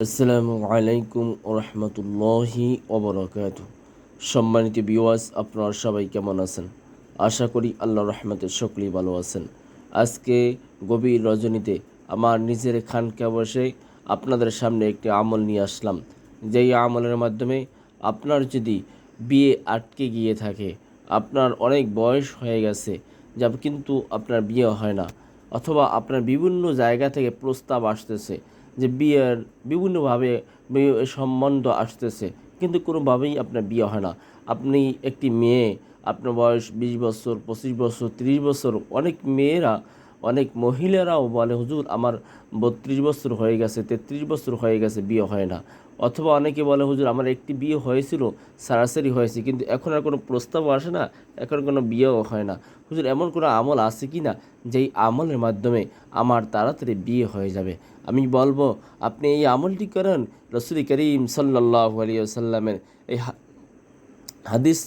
আসসালামু আলাইকুম রহমতুল্লাহি ওবরাকাতুহু। সম্মানিত ভিউয়ার্স, আপনারা সবাই কেমন আছেন? আশা করি আল্লাহর রহমতে সকলেই ভালো আছেন। আজকে গভীর রজনীতে আমার নিজের খানকা বসে আপনাদের সামনে একটি আমল নিয়ে আসলাম। যেই আমলের মাধ্যমে আপনার যদি বিয়ে আটকে গিয়ে থাকে, আপনার অনেক বয়স হয়ে গেছে কিন্তু আপনার বিয়ে হয় না, অথবা আপনার বিভিন্ন জায়গা থেকে প্রস্তাব আসতেছে যে বিয়ের বিভিন্নভাবে সম্বন্ধ আসতেছে, কিন্তু কোনোভাবেই আপনার বিয়ে হয় না। আপনি একটি মেয়ে, আপনার বয়স 20 বছর, 25 বছর, 30 বছর, অনেক মেয়েরা, অনেক মহিলারাও বলে হুজুর আমার 32 বছর হয়ে গেছে, 33 বছর হয়ে গেছে, বিয়ে হয় না। অথবা অনেকে বলে হুজুর আমার একটি বিয়ে হয়েছিল, সারাসারি হয়েছে, কিন্তু এখন আর কোনো প্রস্তাবও আসে না, এখন কোনো বিয়েও হয় না। হুজুর এমন কোনো আমল আছে কি না যেই আমলের মাধ্যমে আমার তাড়াতাড়ি বিয়ে হয়ে যাবে? আমি বলবো আপনি এই আমলটি করেন। রাসূল করিম সাল্লাল্লাহু আলাইহি ওয়াসাল্লামের এই হাদিস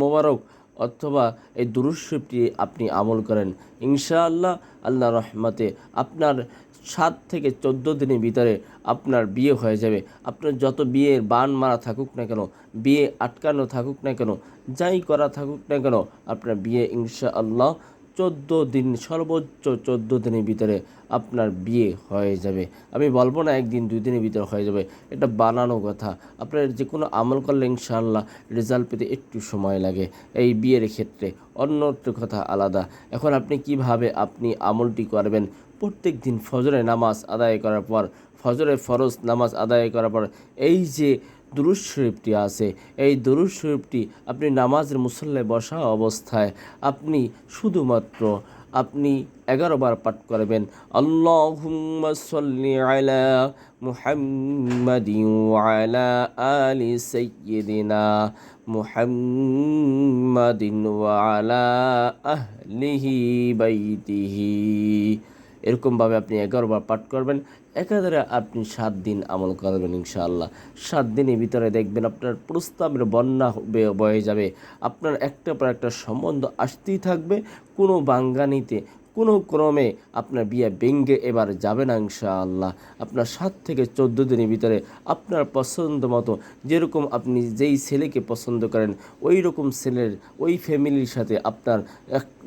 মোবারক অথবা এই দুরূদ শরীফটি আপনি আমল করেন, ইনশাআল্লাহ আল্লাহর রহমতে আপনার 7 থেকে 14 দিনের ভিতরে আপনার বিয়ে হয়ে যাবে। আপনার যত বিয়ের বান মারা থাকুক না কেন, বিয়ে আটকানো থাকুক না কেন, যাই করা থাকুক না কেন, আপনার বিয়ে ইনশাআল্লাহ 14 দিন, সর্বোচ্চ 14 দিনের ভিতরে আপনার বিয়ে হয়ে যাবে। আমি বলবো না একদিন 2 দিনের ভিতরে হয়ে যাবে, এটা বানানো কথা। আপনার যে কোনো আমল করলে ইনশাআল্লাহ রেজাল্ট পেতে একটু সময় লাগে এই বিয়ের ক্ষেত্রে, অন্যত্র কথা আলাদা। এখন আপনি কিভাবে আপনি আমলটি করবেন? প্রত্যেক দিন ফজরের নামাজ আদায় করার পর, ফজরের ফরজ নামাজ আদায় করার পর এই যে দুরূদ শরীফটি আছে, এই দুরূদ শরীফটি আপনি নামাজের মুসল্লায় বসা অবস্থায় আপনি শুধুমাত্র আপনি 11 বার পাঠ করবেন। আল্লাহুম্মা সাল্লি আলা মুহাম্মাদিন ওয়া আলা আলি সাইয়্যিদিনা মুহাম্মাদিন ওয়া আলা আহলিহি বাইতিহি। এরকমভাবে আপনি 11 বার পাঠ করবেন। একাধারে আপনি 7 দিন আমল করবেন ইনশাআল্লাহ। 7 দিনের ভিতরে দেখবেন আপনার প্রস্তাবের বন্যা বয়ে যাবে। আপনার একটা পর একটা সম্বন্ধ আসতেই থাকবে। কোনো বাঙ্গানিতে কোনো ক্রমে আপনার বিয়ে ভেঙে এবার যাবে না ইনশাআল্লাহ। আপনার 7 থেকে 14 দিনের ভিতরে আপনার পছন্দ মতো, যেরকম আপনি যেই ছেলেকে পছন্দ করেন ওই রকম ছেলের ওই ফ্যামিলির সাথে আপনার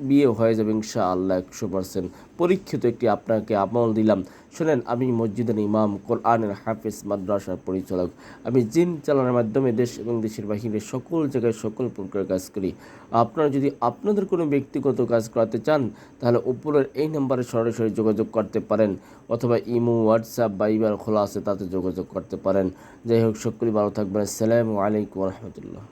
বিয়ে হয়ে যাবে ইনশাআল্লাহ 100%। পরীক্ষিত একটি আপনাকে আমল দিলাম, শোনেন। আমি মসজিদের ইমাম, কোরআনের হাফেজ, মাদ্রাসার পরিচালক। আমি জিন চালানোর মাধ্যমে দেশ এবং দেশের বাহিরে সকল জায়গায় সকল প্রকার কাজ করি। আপনারা যদি আপনাদের কোনো ব্যক্তিগত কাজ করাতে চান, তাহলে উপরের এই নম্বরে সরাসরি যোগাযোগ করতে পারেন, অথবা ইমো, হোয়াটসঅ্যাপ, বাইবার খোলা আছে, তাতে যোগাযোগ করতে পারেন। যাই হোক, সকলেই ভালো থাকবেন। আসসালামু আলাইকুম রহমতুল্লাহ।